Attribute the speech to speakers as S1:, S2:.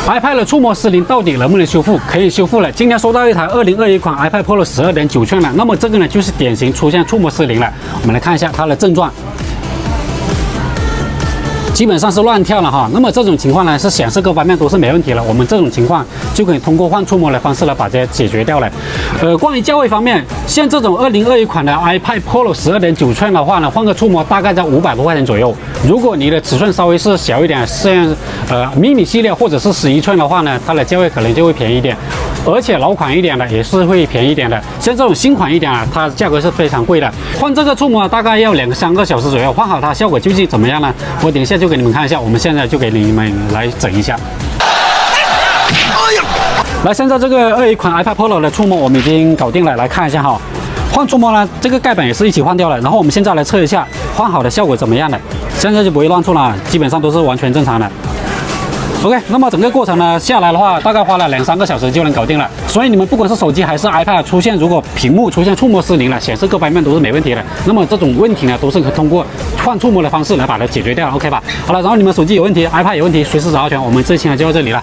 S1: iPad 的触摸失灵到底能不能修复？可以修复了。今天收到一台2021款 iPad Pro 12.9寸了，那么这个呢就是典型出现触摸失灵了。我们来看一下它的症状。 基本上是乱跳了哈，那么这种情况呢是显示各方面都是没问题了，我们这种情况就可以通过换触摸的方式来把这些解决掉了。关于价位方面，像这种2021款的 iPad Pro 12.9寸的话呢，换个触摸大概在500多块钱左右。如果你的尺寸稍微是小一点，像mini 系列或者是11寸的话呢，它的价位可能就会便宜一点，而且老款一点的也是会便宜一点的。像这种新款一点啊，它价格是非常贵的。换这个触摸大概要2-3个小时左右，换好它效果究竟怎么样呢？我等一下就给你们看一下，我们现在就给你们来整一下。来，现在这个21款 iPad Pro 的触摸我们已经搞定了，来看一下哈。换触摸呢，这个盖板也是一起换掉了。然后我们现在来测一下换好的效果怎么样的，现在就不会乱触了，基本上都是完全正常的。 OK， 那么整个过程呢下来的话，大概花了2-3个小时就能搞定了。所以你们不管是手机还是 iPad 出现，如果屏幕出现触摸失灵了，显示各方面都是没问题的，那么这种问题呢都是可以通过换触摸的方式来把它解决掉 ，OK 吧？好了，然后你们手机有问题 ，iPad 有问题，随时找阿全。我们这期呢就到这里了。